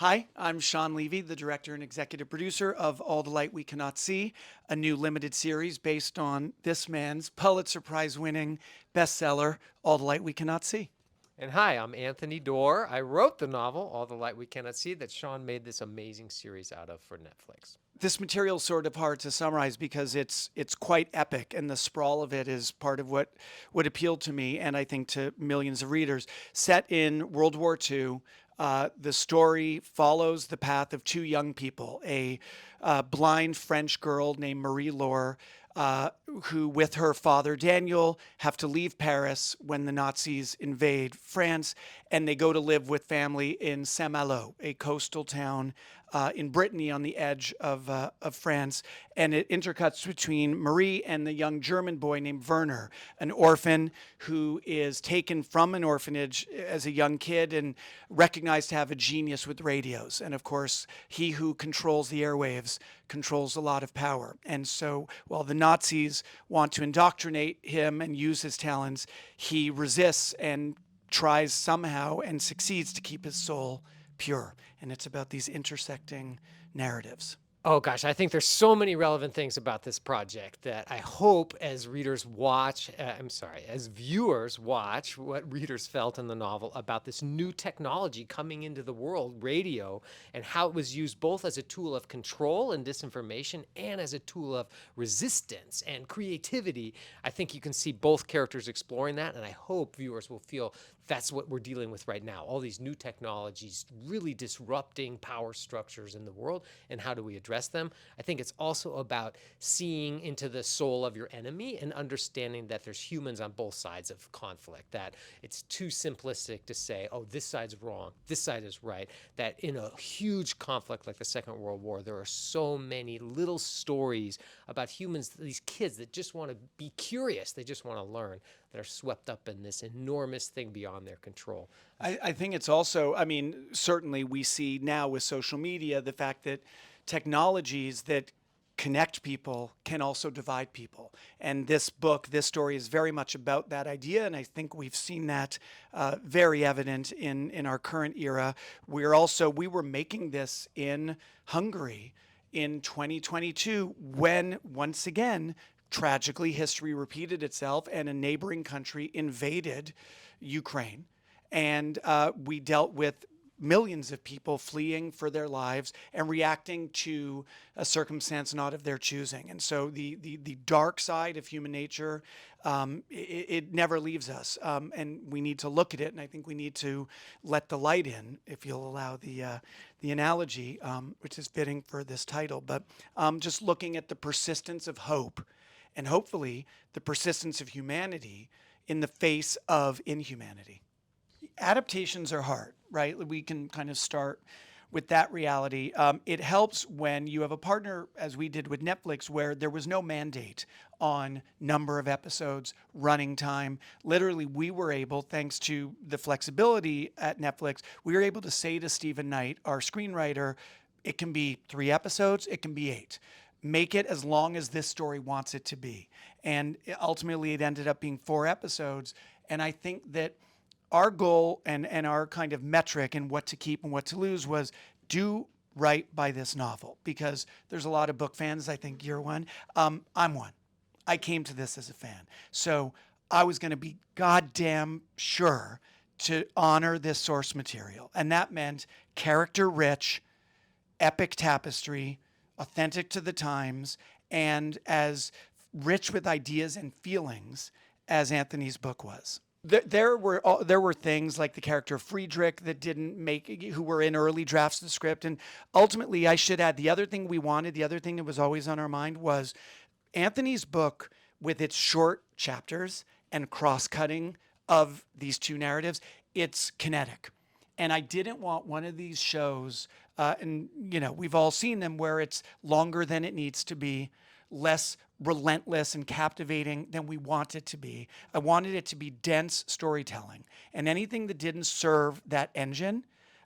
Hi, I'm Sean Levy, the director and executive producer of All the Light We Cannot See, a new limited series based on this man's Pulitzer Prize winning bestseller, All the Light We Cannot See. And hi, I'm Anthony Doerr. I wrote the novel, All the Light We Cannot See, that Sean made this amazing series out of for Netflix. This material is sort of hard to summarize because it's quite epic, and the sprawl of it is part of what appealed to me, and I think to millions of readers. Set in World War II, the story follows the path of two young people, a blind French girl named Marie Laure, who, with her father Daniel, have to leave Paris when the Nazis invade France, and they go to live with family in Saint Malo, a coastal town in Brittany on the edge of France. And it intercuts between Marie and the young German boy named Werner, an orphan who is taken from an orphanage as a young kid and recognized to have a genius with radios. And of course, he who controls the airwaves controls a lot of power. And so while the Nazis want to indoctrinate him and use his talents, he resists and tries somehow and succeeds to keep his soul pure. And it's about these intersecting narratives. Oh gosh, I think there's so many relevant things about this project that I hope as readers watch, as viewers watch what readers felt in the novel about this new technology coming into the world, radio, and how it was used both as a tool of control and disinformation and as a tool of resistance and creativity. I think you can see both characters exploring that, and I hope viewers will feel that's what we're dealing with right now. All these new technologies really disrupting power structures in the world, and how do we address them? I think it's also about seeing into the soul of your enemy and understanding that there's humans on both sides of conflict, that it's too simplistic to say, oh, this side's wrong, this side is right, that in a huge conflict like the Second World War, there are so many little stories about humans, these kids that just want to be curious, they just want to learn, that are swept up in this enormous thing beyond their control. I think it's also, I mean, certainly we see now with social media the fact that technologies that connect people can also divide people. And this book, this story is very much about that idea. And I think we've seen that very evident in our current era. We were making this in Hungary in 2022 when, once again, tragically, history repeated itself and a neighboring country invaded Ukraine. And we dealt with millions of people fleeing for their lives and reacting to a circumstance not of their choosing. And so the dark side of human nature, it never leaves us. And we need to look at it. And I think we need to let the light in, if you'll allow the analogy, which is fitting for this title. But just looking at the persistence of hope and hopefully the persistence of humanity in the face of inhumanity. Adaptations are hard, right? We can kind of start with that reality. It helps when you have a partner, as we did with Netflix, where there was no mandate on number of episodes, running time. Literally, we were able, thanks to the flexibility at Netflix, we were able to say to Stephen Knight, our screenwriter, it can be 3 episodes, it can be 8. Make it as long as this story wants it to be. And ultimately, it ended up being 4 episodes. And I think that our goal and our kind of metric and what to keep and what to lose was do right by this novel, because there's a lot of book fans. I think you're one. I'm one. I came to this as a fan. So I was going to be goddamn sure to honor this source material. And that meant character rich, epic tapestry, authentic to the times, and as rich with ideas and feelings as Anthony's book was. There were things like the character of Friedrich that didn't make, who were in early drafts of the script, and ultimately I should add the other thing we wanted, the other thing that was always on our mind was Anthony's book with its short chapters and cross-cutting of these two narratives. It's kinetic, and I didn't want one of these shows, and we've all seen them, where it's longer than it needs to be, less relentless and captivating than we want it to be. I wanted it to be dense storytelling, and anything that didn't serve that engine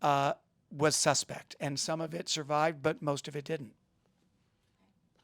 was suspect. And some of it survived, but most of it didn't.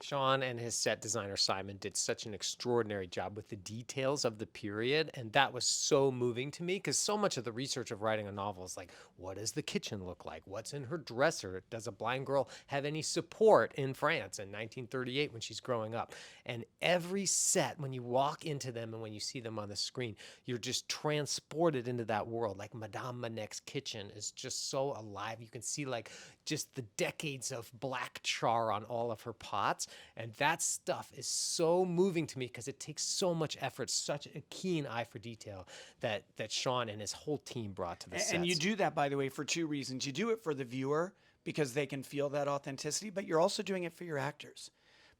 Sean and his set designer Simon did such an extraordinary job with the details of the period, and that was so moving to me because so much of the research of writing a novel is like, what does the kitchen look like? What's in her dresser? Does a blind girl have any support in France in 1938 when she's growing up? And every set, when you walk into them and when you see them on the screen, you're just transported into that world. Like Madame Manec's kitchen is just so alive. You can see like just the decades of black char on all of her pots. And that stuff is so moving to me because it takes so much effort, such a keen eye for detail that Sean and his whole team brought to the sets. And you do that, by the way, for two reasons. You do it for the viewer because they can feel that authenticity, but you're also doing it for your actors.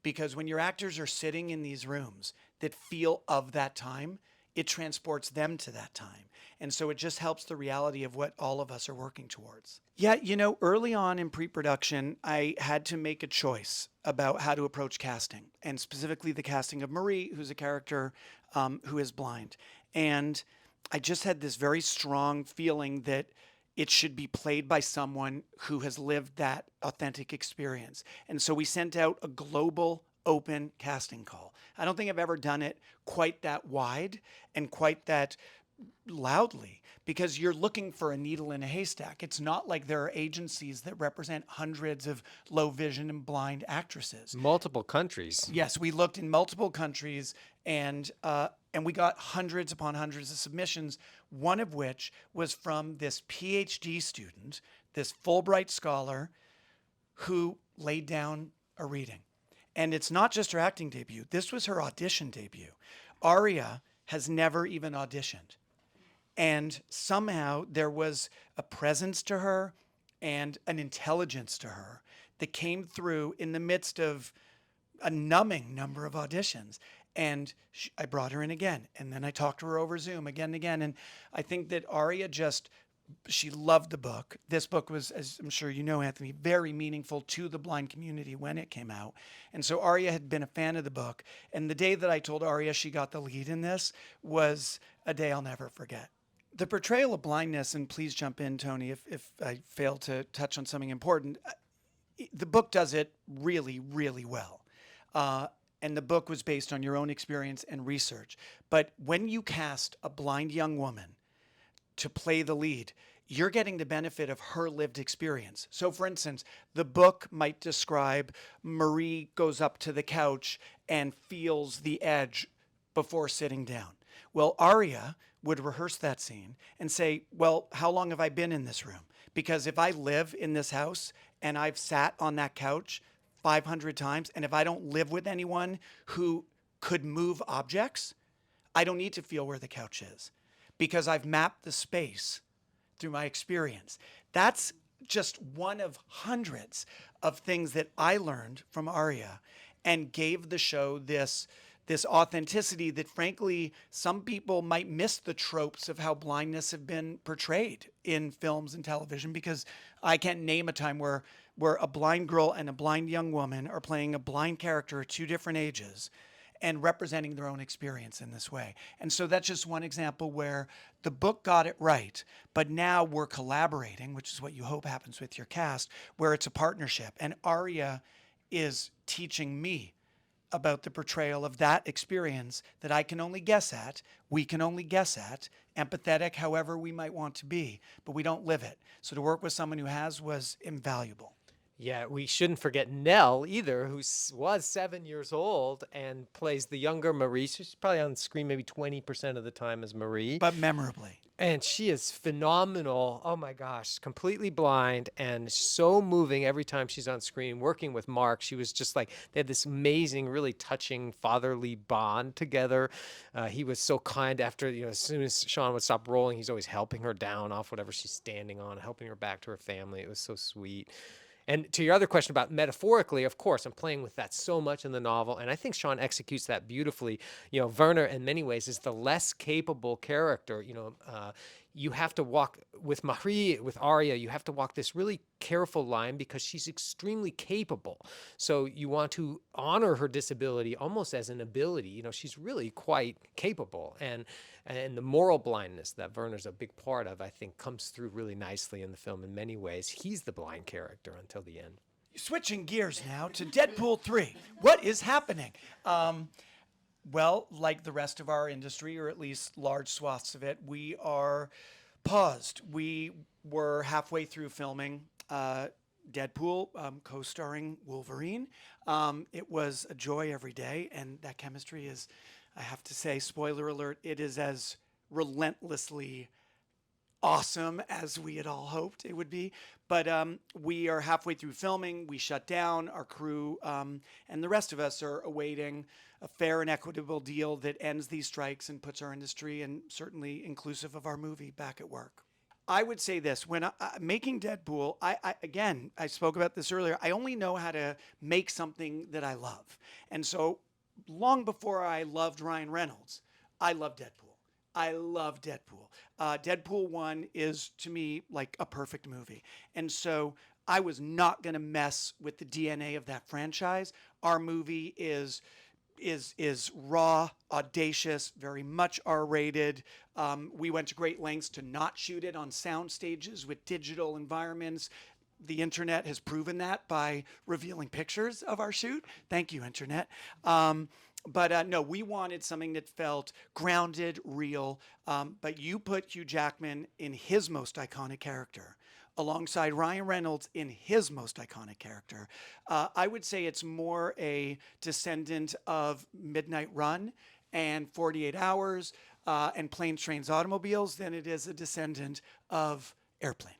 Because when your actors are sitting in these rooms that feel of that time, it transports them to that time. And so it just helps the reality of what all of us are working towards. Yeah, early on in pre-production, I had to make a choice about how to approach casting, and specifically the casting of Marie, who's a character who is blind. And I just had this very strong feeling that it should be played by someone who has lived that authentic experience. And so we sent out a global open casting call. I don't think I've ever done it quite that wide and quite that loudly because you're looking for a needle in a haystack. It's not like there are agencies that represent hundreds of low vision and blind actresses. Multiple countries. Yes, we looked in multiple countries and we got hundreds upon hundreds of submissions, one of which was from this PhD student, this Fulbright scholar who laid down a reading. And it's not just her acting debut. This was her audition debut. Aria has never even auditioned. And somehow there was a presence to her and an intelligence to her that came through in the midst of a numbing number of auditions. And I brought her in again. And then I talked to her over Zoom again and again. And I think that Aria she loved the book. This book was, as I'm sure you know, Anthony, very meaningful to the blind community when it came out. And so Aria had been a fan of the book. And the day that I told Aria she got the lead in this was a day I'll never forget. The portrayal of blindness, and please jump in, Tony, if I fail to touch on something important, the book does it really, really well. And the book was based on your own experience and research. But when you cast a blind young woman to play the lead, you're getting the benefit of her lived experience. So for instance, the book might describe Marie goes up to the couch and feels the edge before sitting down. Well, Aria would rehearse that scene and say, well, how long have I been in this room? Because if I live in this house and I've sat on that couch 500 times, and if I don't live with anyone who could move objects, I don't need to feel where the couch is because I've mapped the space through my experience. That's just one of hundreds of things that I learned from Aria and gave the show this authenticity that frankly some people might miss the tropes of how blindness have been portrayed in films and television, because I can't name a time where a blind girl and a blind young woman are playing a blind character at two different ages and representing their own experience in this way. And so that's just one example where the book got it right, but now we're collaborating, which is what you hope happens with your cast, where it's a partnership. And Aria is teaching me about the portrayal of that experience that I can only guess at, we can only guess at, empathetic however we might want to be, but we don't live it. So to work with someone who has was invaluable. Yeah, we shouldn't forget Nell either, who was 7 years old and plays the younger Marie. She's probably on screen maybe 20% of the time as Marie. But memorably. And she is phenomenal. Oh my gosh, completely blind and so moving every time she's on screen. Working with Mark, she was just like, they had this amazing, really touching fatherly bond together. He was so kind after, as soon as Sean would stop rolling, he's always helping her down off whatever she's standing on, helping her back to her family. It was so sweet. And to your other question about metaphorically, of course, I'm playing with that so much in the novel, and I think Sean executes that beautifully. Werner, in many ways, is the less capable character. You have to walk with Marie, with Aria, you have to walk this really careful line because she's extremely capable. So you want to honor her disability almost as an ability. She's really quite capable. And the moral blindness that Werner's a big part of, I think, comes through really nicely in the film in many ways. He's the blind character until the end. Switching gears now to Deadpool 3. What is happening? Well, like the rest of our industry, or at least large swaths of it, we are paused. We were halfway through filming Deadpool, co-starring Wolverine. It was a joy every day, and that chemistry is, I have to say, spoiler alert, it is as relentlessly awesome as we had all hoped it would be. But we are halfway through filming. We shut down. Our crew and the rest of us are awaiting a fair and equitable deal that ends these strikes and puts our industry, and certainly inclusive of our movie, back at work. I would say this: when making Deadpool, I spoke about this earlier. I only know how to make something that I love, and so long before I loved Ryan Reynolds, I loved Deadpool. I love Deadpool. Deadpool 1 is, to me, like a perfect movie. And so I was not going to mess with the DNA of that franchise. Our movie is raw, audacious, very much R-rated. We went to great lengths to not shoot it on sound stages with digital environments. The internet has proven that by revealing pictures of our shoot. Thank you, internet. But no, we wanted something that felt grounded, real. But you put Hugh Jackman in his most iconic character, alongside Ryan Reynolds in his most iconic character. I would say it's more a descendant of Midnight Run and 48 Hours and Planes, Trains, Automobiles than it is a descendant of Airplane.